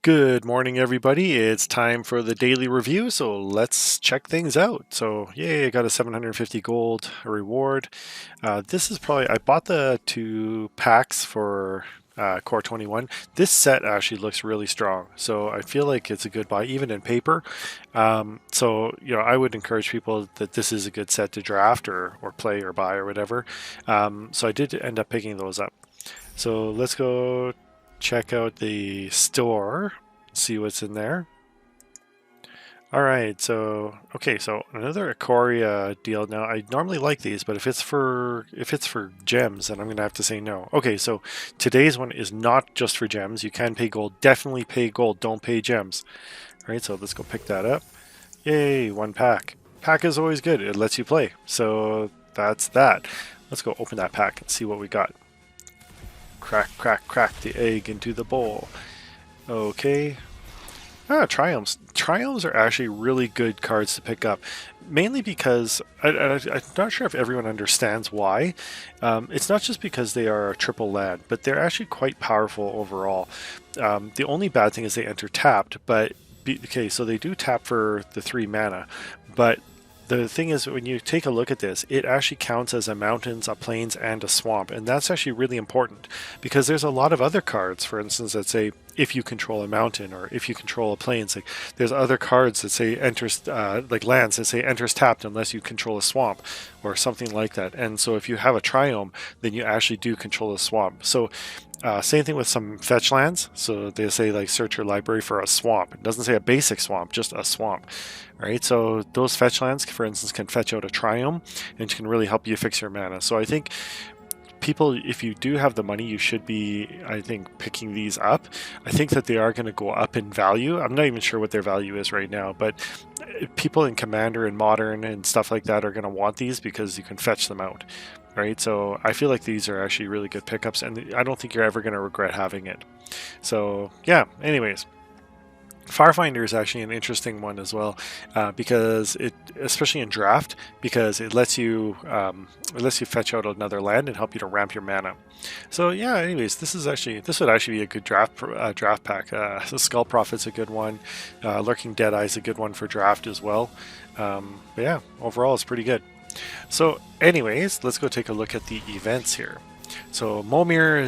Good morning, everybody. It's time for the daily review, so let's check things out. So, yay, I got a 750 gold reward. This is probably, I bought the 2 packs for Core 21. This set actually looks really strong, so I feel like it's a good buy, even in paper. I would encourage people that this is a good set to draft or play or buy or whatever. So I did end up picking those up. So let's go check out the store, see what's in there. All right, so another IKORIA deal. Now I normally like these, but if it's for gems, then I'm gonna have to say no. Okay, so today's one is not just for gems. You can pay gold. Definitely pay gold. Don't pay gems. All right, so let's go pick that up. Yay, 1 pack. Pack is always good. It lets you play. So that's that. Let's go open that pack and see what we got. Crack, crack, crack the egg into the bowl. Okay. Triumphs. Triumphs are actually really good cards to pick up, mainly because I'm not sure if everyone understands why. It's not just because they are a triple land, but they're actually quite powerful overall. The only bad thing is they enter tapped, but so they do tap for the 3 mana, but the thing is, when you take a look at this, it actually counts as a mountains, a plains, and a swamp, and that's actually really important because there's a lot of other cards, for instance, that say if you control a mountain or if you control a plains. Like there's other cards that say enters, like lands that say enters tapped unless you control a swamp or something like that. And so if you have a triome, then you actually do control a swamp. So same thing with some fetch lands. So they say like search your library for a swamp. It doesn't say a basic swamp, just a swamp. Right, so those fetch lands, for instance, can fetch out a triome and can really help you fix your mana. So I think people, if you do have the money, you should be, I think, picking these up. I think that they are going to go up in value. I'm not even sure what their value is right now, but people in Commander and Modern and stuff like that are going to want these because you can fetch them out. Right, so I feel like these are actually really good pickups, and I don't think you're ever going to regret having it. So yeah, anyways. Firefinder is actually an interesting one as well, because especially in draft, because it lets you fetch out another land and help you to ramp your mana. So yeah, anyways, this would actually be a good draft pack. So Skull Prophet's a good one. Lurking Deadeye's a good one for draft as well. But yeah, overall it's pretty good. So anyways, let's go take a look at the events here. So MOMIR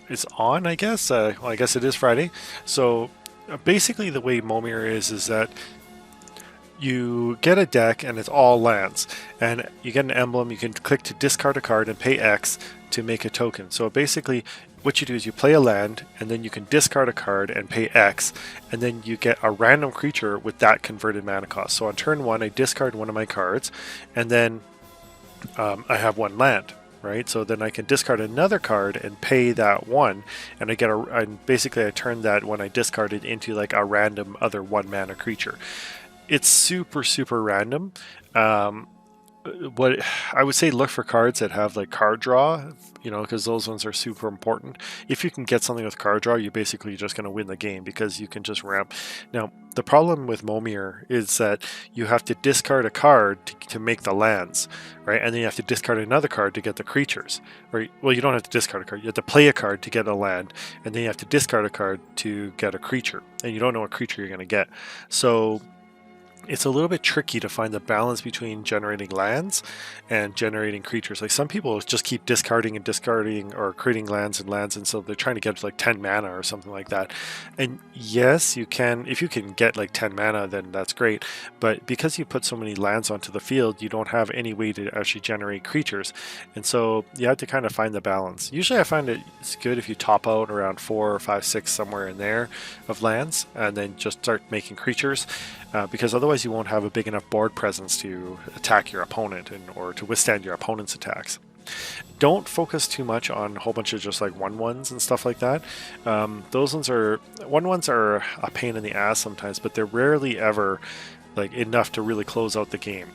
is on, I guess. Well, I guess it is Friday. So basically the way MOMIR is that you get a deck and it's all lands, and you get an emblem. You can click to discard a card and pay X to make a token. So basically what you do is you play a land and then you can discard a card and pay X, and then you get a random creature with that converted mana cost. So on turn 1 I discard one of my cards, and then I have 1 land. Right, so then I can discard another card and pay that 1, and I get basically I turn that when I discarded into like a random other 1 mana creature. It's super random. What I would say, look for cards that have like card draw, because those ones are super important. If you can get something with card draw, you're basically just going to win the game because you can just ramp. Now, the problem with MOMIR is that you have to discard a card to make the lands, right? And then you have to discard another card to get the creatures, right? Well, you don't have to discard a card. You have to play a card to get a land, and then you have to discard a card to get a creature, and you don't know what creature you're going to get. So it's a little bit tricky to find the balance between generating lands and generating creatures. Like some people just keep discarding or creating lands, and so they're trying to get like 10 mana or something like that. And yes, you can, if you can get like 10 mana, then that's great. But because you put so many lands onto the field, you don't have any way to actually generate creatures. And so you have to kind of find the balance. Usually I find it's good if you top out around 4 or 5, 6, somewhere in there of lands, and then just start making creatures. Because otherwise you won't have a big enough board presence to attack your opponent or to withstand your opponent's attacks. Don't focus too much on a whole bunch of just like 1/1s and stuff like that. Those ones are 1/1s are a pain in the ass sometimes, but they're rarely ever like enough to really close out the game.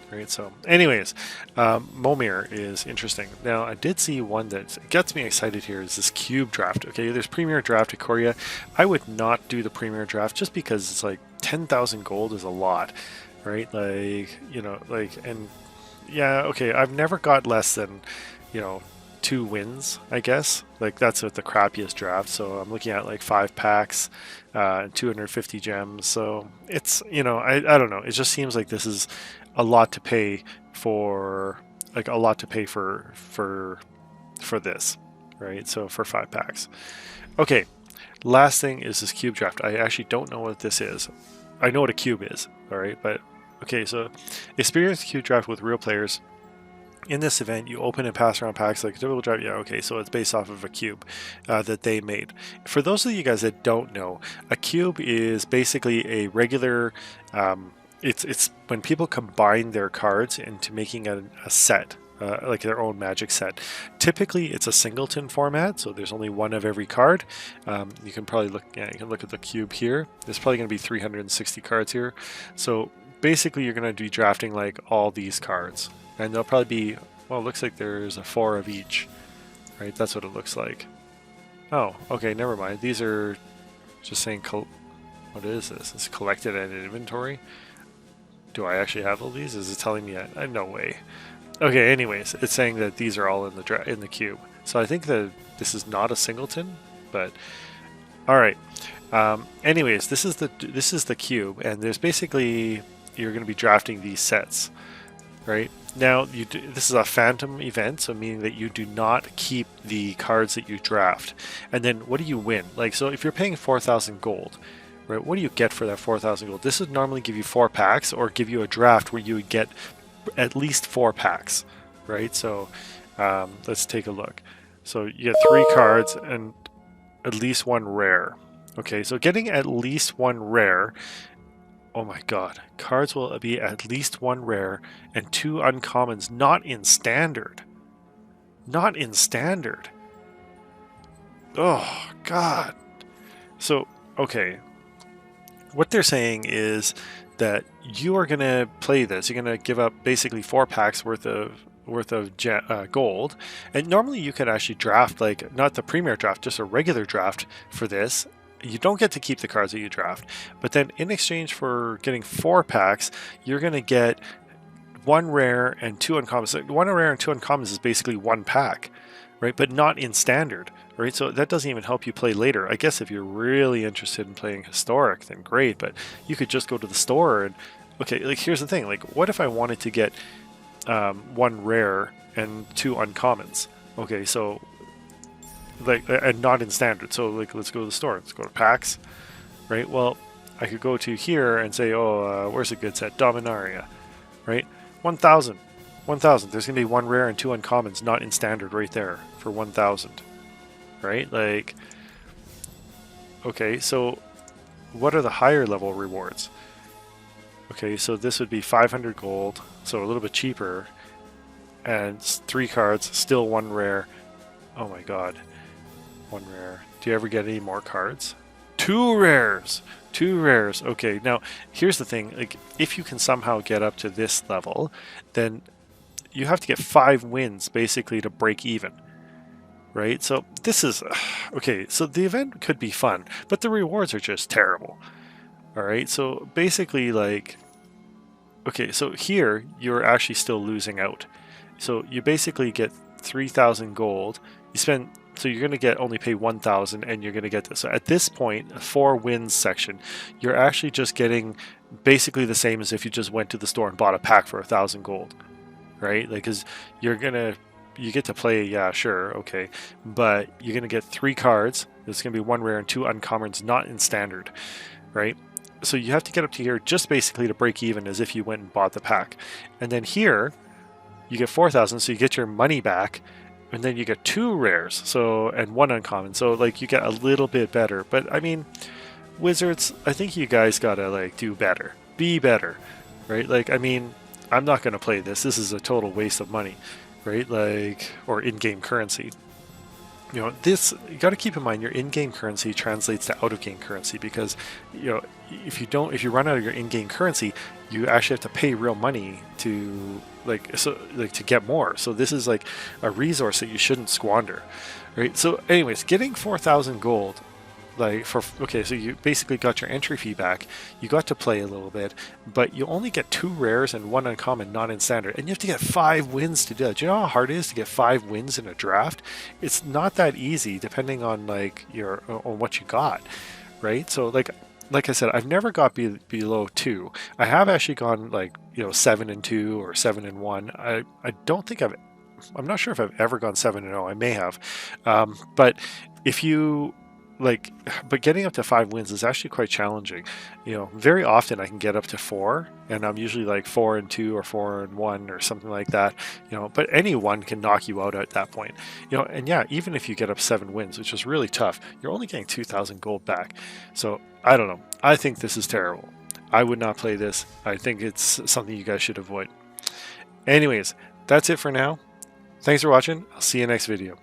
Right, so anyways, MOMIR is interesting. Now I did see one that gets me excited here is this cube draft. Okay, there's Premier Draft IKORIA. I would not do the Premier Draft just because it's like 10,000 gold is a lot, right? Like, and yeah, okay, I've never got less than, 2 wins, I guess. Like that's with the crappiest draft. So I'm looking at like 5 packs, and 250 gems. So it's, you know, I don't know. It just seems like this is a lot to pay for, like a lot to pay for this, right? So for 5 packs. Okay, last thing is this cube draft. I actually don't know what this is. I know what a cube is, all right, but okay, so experience the cube draft with real players. In this event, you open and pass around packs like a typical draft. Yeah, okay, so it's based off of a cube that they made. For those of you guys that don't know, a cube is basically a regular. It's when people combine their cards into making a set. Like their own magic set. Typically, it's a singleton format, so there's only one of every card. You can probably look. Yeah, you can look at the cube here. There's probably going to be 360 cards here. So basically, you're going to be drafting like all these cards, and they'll probably be. Well, it looks like there's a 4 of each, right? That's what it looks like. Oh, okay, never mind. These are just saying. What is this? It's collected in inventory. Do I actually have all these? Is it telling me? No way. Okay, anyways, it's saying that these are all in the cube. So I think that this is not a singleton, but all right. Anyways, this is the cube, and there's basically you're going to be drafting these sets, right? Now this is a phantom event, so meaning that you do not keep the cards that you draft. And then what do you win? Like, so if you're paying 4,000 gold, right? What do you get for that 4,000 gold? This would normally give you 4 packs, or give you a draft where you would get at least 4 packs, right? So let's take a look. So you get 3 cards and at least 1 rare. Okay, so getting at least 1 rare. Oh my god, cards will be at least 1 rare and 2 uncommons, not in standard. Not in standard. Oh god. So okay, what they're saying is that you are going to play this. You're going to give up basically 4 packs worth of gold, and normally you could actually draft, like, not the premier draft, just a regular draft for this. You don't get to keep the cards that you draft, but then in exchange for getting 4 packs, you're going to get 1 rare and 2 uncommons. So 1 rare and 2 uncommons is basically 1 pack, right? But not in standard, right? So that doesn't even help you play later. I guess if you're really interested in playing historic, then great, but you could just go to the store and, okay, like here's the thing, like what if I wanted to get 1 rare and 2 uncommons? Okay, so like, and not in standard. So like, let's go to the store. Let's go to packs, right? Well, I could go to here and say, oh, where's a good set? Dominaria, right? 1,000. 1,000. There's going to be 1 rare and 2 uncommons, not in standard, right there for 1,000. Right? Like, okay, so what are the higher level rewards? Okay, so this would be 500 gold, so a little bit cheaper, and 3 cards, still 1 rare. Oh my god. 1 rare. Do you ever get any more cards? 2 rares! 2 rares. Okay, now here's the thing, like if you can somehow get up to this level, then you have to get 5 wins basically to break even. Right? So this is okay, so the event could be fun, but the rewards are just terrible. All right, so basically, like, okay, so here you're actually still losing out. So you basically get 3,000 gold. You spend, so you're going to only pay 1,000, and you're going to get this. So at this point, a 4 wins section, you're actually just getting basically the same as if you just went to the store and bought a pack for 1,000 gold, right? Like, because you get to play, yeah, sure, okay, but you're going to get 3 cards. There's going to be 1 rare and 2 uncommons, not in standard, right? So you have to get up to here just basically to break even as if you went and bought the pack. And then here, you get 4,000, so you get your money back, and then you get 2 rares, so, and 1 uncommon. So, like, you get a little bit better. But, I mean, Wizards, I think you guys gotta, like, do better. Be better, right? Like, I mean, I'm not going to play this. This is a total waste of money, right? Like, or in-game currency. You know, this, you got to keep in mind your in-game currency translates to out-of-game currency, because, you know, if you run out of your in-game currency, you actually have to pay real money to, like, so, like, to get more. So this is like a resource that you shouldn't squander, right? So anyways, getting 4,000 gold like okay, so you basically got your entry fee back, you got to play a little bit, but you only get 2 rares and 1 uncommon, not in standard, and you have to get 5 wins to do that. Do you know how hard it is to get 5 wins in a draft? It's not that easy, depending on like your on what you got, right? So like I said, I've never got below 2. I have actually gone like 7 and 2 or 7 and 1. I don't think I'm not sure if I've ever gone 7 and 0. I may have, but if you but getting up to 5 wins is actually quite challenging. Very often I can get up to 4, and I'm usually like 4 and 2 or 4 and 1 or something like that. But any one can knock you out at that point. And yeah, even if you get up 7 wins, which is really tough, you're only getting 2,000 gold back. So I don't know. I think this is terrible. I would not play this. I think it's something you guys should avoid. Anyways, that's it for now. Thanks for watching. I'll see you next video.